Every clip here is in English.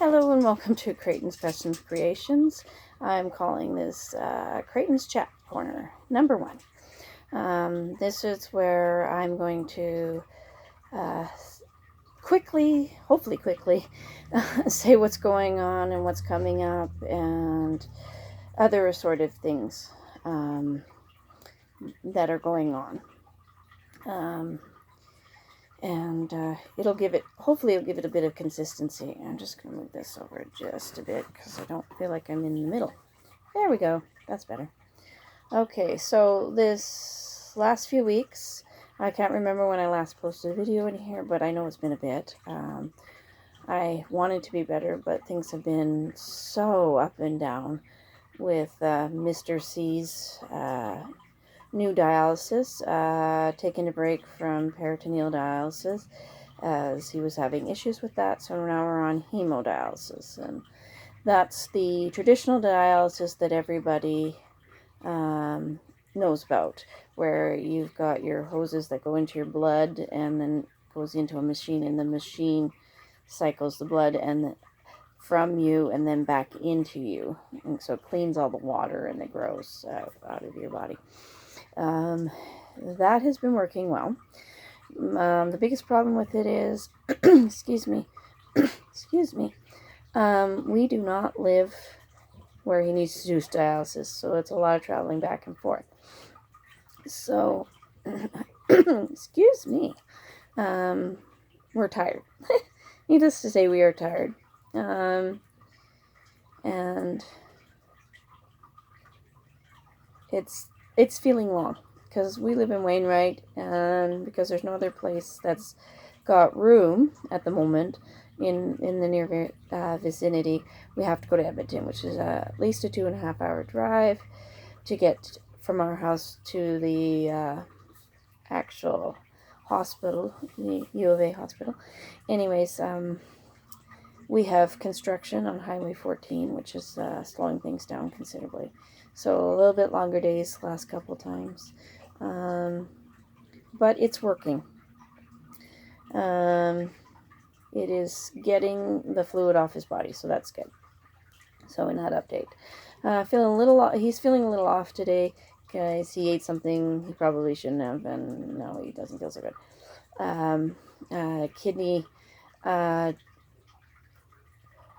Hello and welcome to Crichton's Custom Creations. I'm calling this Crichton's Chat Corner, number 1. This is where I'm going to hopefully quickly, say what's going on and what's coming up and other assorted things that are going on. Hopefully it'll give it a bit of consistency. I'm just going to move this over just a bit because I don't feel like I'm in the middle. There we go. That's better. Okay, so this last few weeks, I can't remember when I last posted a video in here, but I know it's been a bit. I wanted to be better, but things have been so up and down with Mr. C's new dialysis, taking a break from peritoneal dialysis as he was having issues with that. So now we're on hemodialysis, and that's the traditional dialysis that everybody knows about, where you've got your hoses that go into your blood and then goes into a machine, and the machine cycles the blood and from you and then back into you, and so it cleans all the water and the gross out of your body. That has been working well. The biggest problem with it is, excuse me, we do not live where he needs to do dialysis, so it's a lot of traveling back and forth. So, excuse me, we're tired. Needless to say, we are tired. And it's feeling long because we live in Wainwright, and because there's no other place that's got room at the moment in the near vicinity, we have to go to Edmonton, which is at least a 2.5 hour drive to get from our house to the actual hospital, the U of A hospital. Anyways, we have construction on Highway 14, which is slowing things down considerably. So a little bit longer days the last couple times. But it's working. It is getting the fluid off his body, so that's good. So in that update, he's feeling a little off today because he ate something he probably shouldn't have, and no, he doesn't feel so good.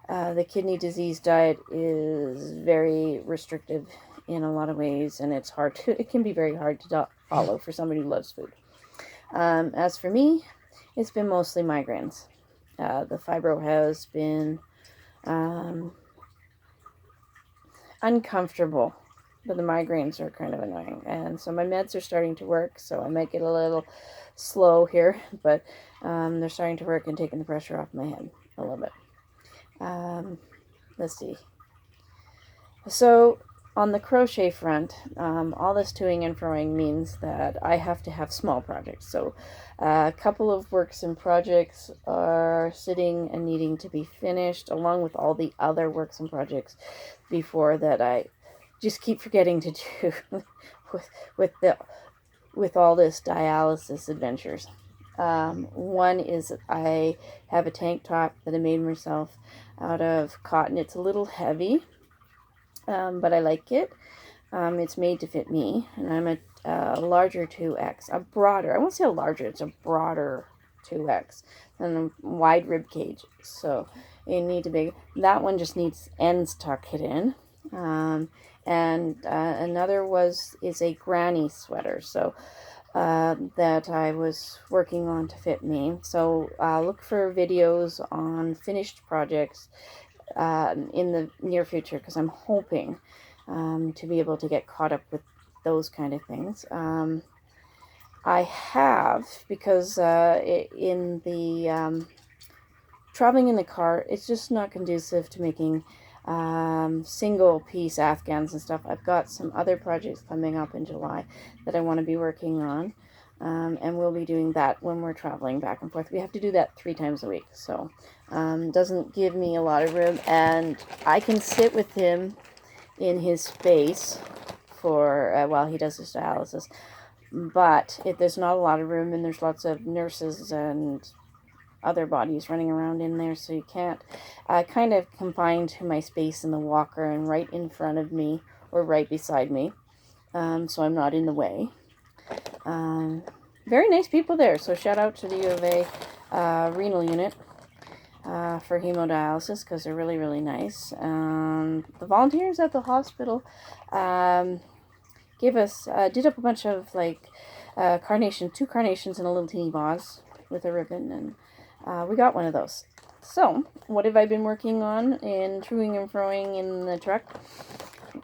The kidney disease diet is very restrictive in a lot of ways, and it can be very hard to follow for somebody who loves food. As for me, it's been mostly migraines. The fibro has been uncomfortable, but the migraines are kind of annoying, and so my meds are starting to work, so I might get a little slow here, but they're starting to work and taking the pressure off my head a little bit. Let's see. So on the crochet front, all this toing and froing means that I have to have small projects. So a couple of works and projects are sitting and needing to be finished, along with all the other works and projects before that I just keep forgetting to do with all this dialysis adventures. One is I have a tank top that I made myself out of cotton. It's a little heavy, but I like it. It's made to fit me, and I'm a larger 2X, I won't say a larger, it's a broader 2X, and a wide rib cage, so you need to be, that one just needs ends tucked in. And another is a granny sweater, so that I was working on to fit me. So look for videos on finished projects in the near future, because I'm hoping to be able to get caught up with those kind of things. I have, because in the traveling in the car, it's just not conducive to making single piece Afghans and stuff. I've got some other projects coming up in July that I want to be working on, and we'll be doing that when we're traveling back and forth. We have to do that 3 times a week, so doesn't give me a lot of room, and I can sit with him in his space for while he does his dialysis, but if there's not a lot of room and there's lots of nurses and other bodies running around in there, so you can't. Kind of confined to my space in the walker and right in front of me or right beside me, so I'm not in the way. Very nice people there, so shout out to the U of A renal unit for hemodialysis, because they're really, really nice. The volunteers at the hospital gave us, did up a bunch of like two carnations in a little teeny vase with a ribbon, and we got one of those. So, what have I been working on in toing and froing in the truck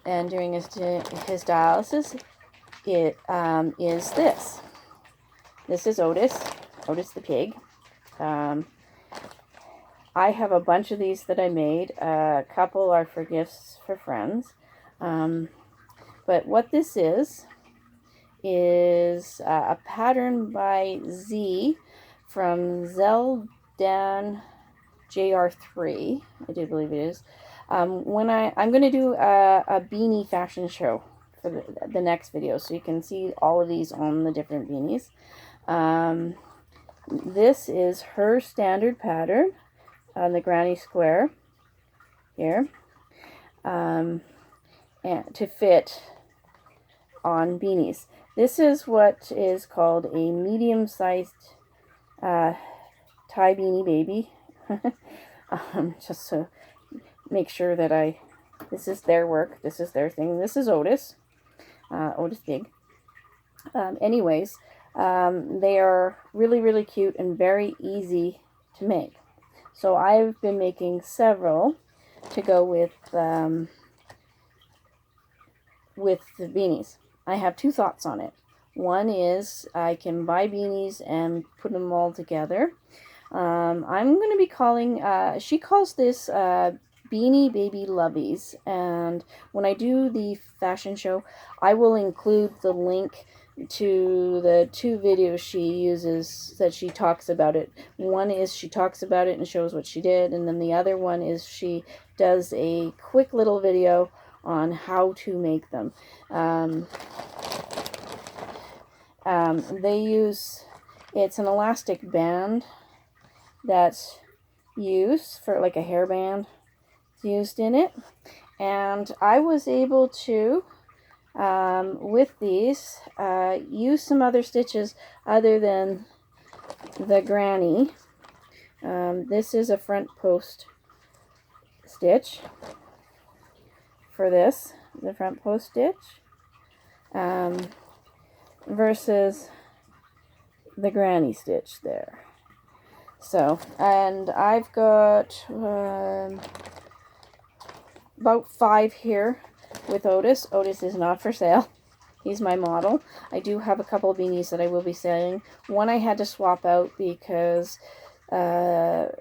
and doing his dialysis? It is this. This is Otis the pig. I have a bunch of these that I made. A couple are for gifts for friends. But what this is a pattern by Z from Zeldan JR3. I do believe it is. I'm going to do a beanie fashion show for the next video, so you can see all of these on the different beanies. This is her standard pattern on the granny square here, and to fit on beanies. This is what is called a medium-sized tie beanie baby. Just to make sure that this is their work, this is their thing. This is Otis Pig. Anyways, they are really, really cute and very easy to make. So I've been making several to go with the beanies. I have two thoughts on it. One is I can buy beanies and put them all together. I'm going to be calling, she calls this Beanie Baby Lovies, and when I do the fashion show, I will include the link to the two videos she uses that she talks about it. One is she talks about it and shows what she did, and then the other one is she does a quick little video on how to make them. They use, it's an elastic band that's used for like a hairband used in it, and I was able to with these use some other stitches other than the granny. This is a front post stitch for this, the front post stitch, versus the granny stitch there. So, and I've got about 5 here with Otis. Otis is not for sale. He's my model. I do have a couple of beanies that I will be selling. One I had to swap out because the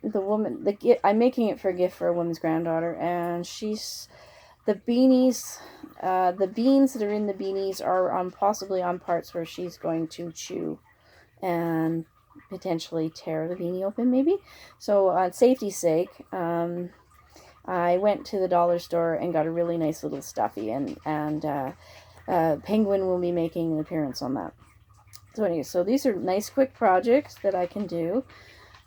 woman, I'm making it for a gift for a woman's granddaughter, and the beanies, the beans that are in the beanies are possibly on parts where she's going to chew and potentially tear the beanie open, maybe. So on safety's sake, I went to the dollar store and got a really nice little stuffy, and Penguin will be making an appearance on that. So anyway, so these are nice quick projects that I can do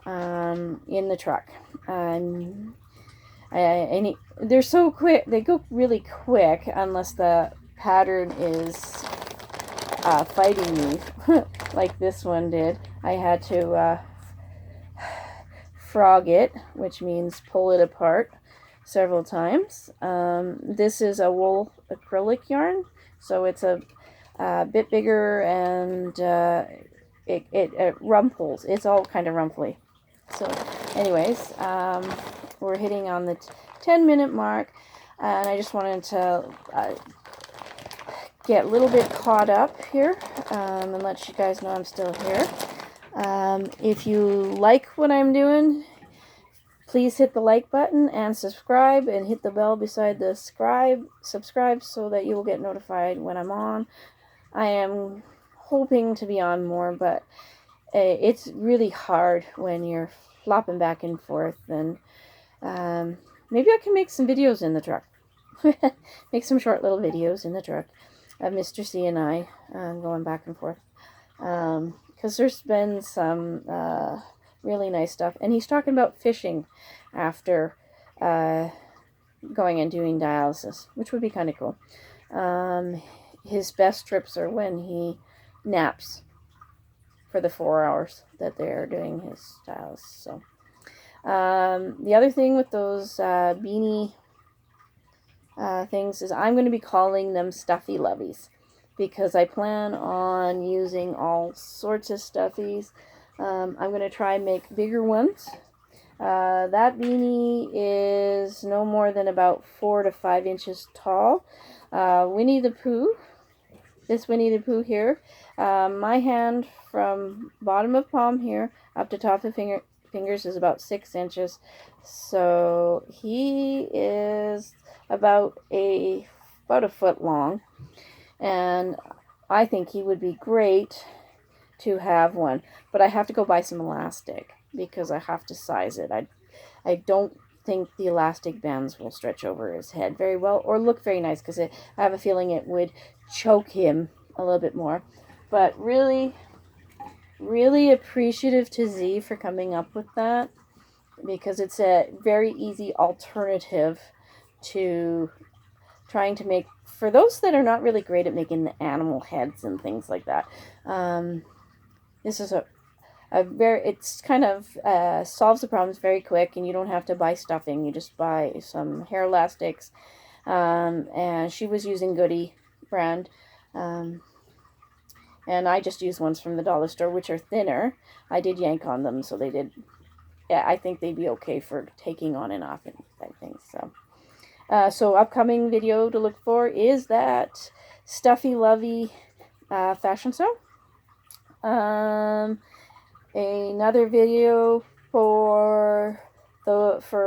in the truck. They're so quick, they go really quick unless the pattern is fighting me like this one did. I had to frog it, which means pull it apart several times. This is a wool acrylic yarn, so it's a bit bigger, and it rumples. It's all kind of rumply. So anyways, we're hitting on the 10-minute mark, and I just wanted to get a little bit caught up here and let you guys know I'm still here. If you like what I'm doing, please hit the like button and subscribe, and hit the bell beside the subscribe so that you will get notified when I'm on. I am hoping to be on more, but it's really hard when you're flopping back and forth, and maybe I can make some videos in the truck. Make some short little videos in the truck of Mr. C and I going back and forth, because there's been some Really nice stuff. And he's talking about fishing after going and doing dialysis, which would be kind of cool. His best trips are when he naps for the 4 hours that they're doing his dialysis. So the other thing with those beanie things is I'm going to be calling them stuffy loveys, because I plan on using all sorts of stuffies. I'm going to try and make bigger ones. That beanie is no more than about 4 to 5 inches tall. Winnie the Pooh, this Winnie the Pooh here, my hand from bottom of palm here up to top of fingers is about 6 inches. So he is about a foot long, and I think he would be great to have one, but I have to go buy some elastic because I have to size it. I don't think the elastic bands will stretch over his head very well or look very nice, because I have a feeling it would choke him a little bit more. But really, really appreciative to Z for coming up with that, because it's a very easy alternative to trying to make, for those that are not really great at making the animal heads and things like that. This is it's kind of solves the problems very quick, and you don't have to buy stuffing. You just buy some hair elastics, and she was using Goody brand, and I just use ones from the dollar store, which are thinner. I did yank on them, so they did. Yeah, I think they'd be okay for taking on and off and type things. So upcoming video to look for is that Stuffy Lovey fashion show. Another video for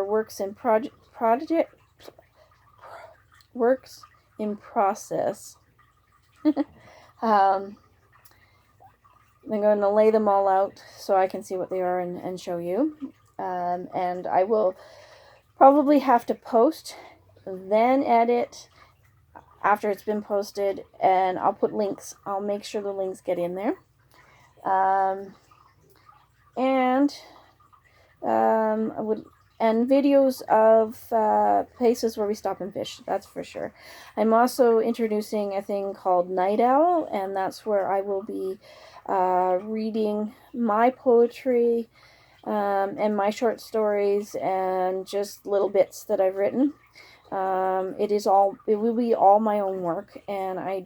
works in process. I'm going to lay them all out so I can see what they are and show you. And I will probably have to post, then edit after it's been posted, and I'll put links. I'll make sure the links get in there. And videos of places where we stop and fish, that's for sure. I'm also introducing a thing called Night Owl, and that's where I will be reading my poetry and my short stories and just little bits that I've written. It will be all my own work, and I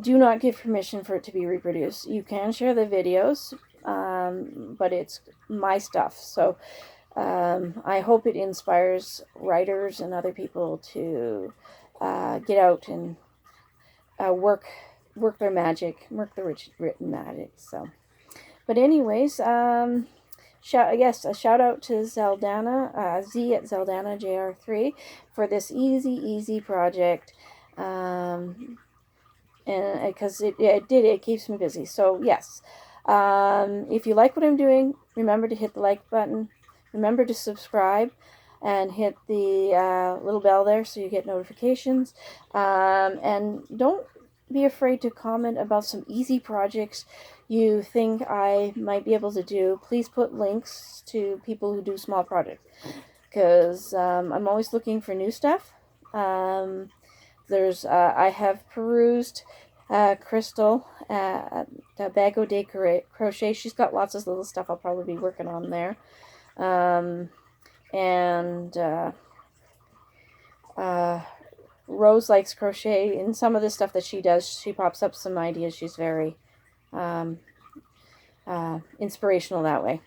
do not give permission for it to be reproduced. You can share the videos, but it's my stuff. So I hope it inspires writers and other people to get out and work their magic, work the written magic. So, but anyways, a shout out to Zeldana, Z at Zeldana JR3 for this easy project. And because it keeps me busy. So yes, if you like what I'm doing, remember to hit the like button. Remember to subscribe and hit the little bell there so you get notifications. And don't be afraid to comment about some easy projects you think I might be able to do. Please put links to people who do small projects, because I'm always looking for new stuff. I have perused Crystal at Bago de Crochet. She's got lots of little stuff I'll probably be working on there. Rose likes crochet. In some of the stuff that she does, she pops up some ideas. She's very inspirational that way.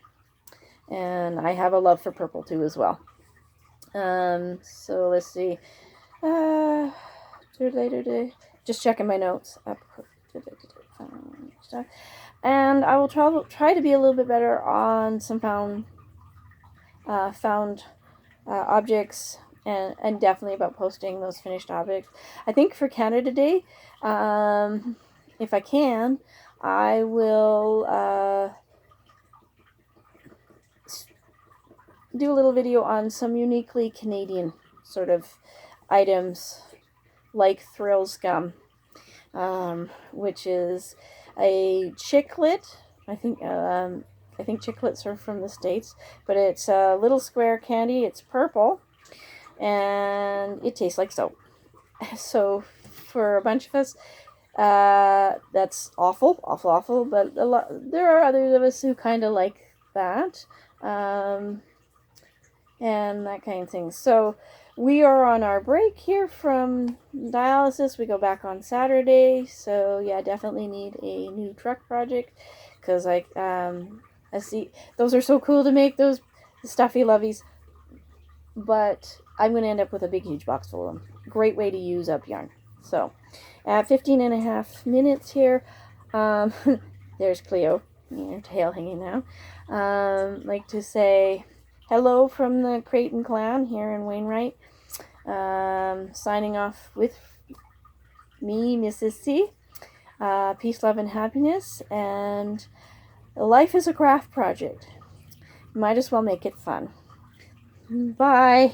And I have a love for purple too as well. So let's see. Just checking my notes. And I will try to be a little bit better on some found objects, and definitely about posting those finished objects. I think for Canada Day, if I can, I will do a little video on some uniquely Canadian sort of items, like Thrills Gum, which is a chiclet. I think I think chiclets are from the States, but it's a little square candy. It's purple, and it tastes like soap. So for a bunch of us, that's awful, awful, awful. But there are others of us who kind of like that, and that kind of thing. So we are on our break here from dialysis. We go back on Saturday. So yeah, definitely need a new truck project, because I see those are so cool to make, those stuffy loveys. But I'm going to end up with a big, huge box full of them. Great way to use up yarn. So, at 15 and a half minutes here, there's Cleo, her tail hanging now. Like to say hello from the Crichton clan here in Wainwright. Signing off with me, Mrs. C. Peace, love, and happiness. And life is a craft project. Might as well make it fun. Bye.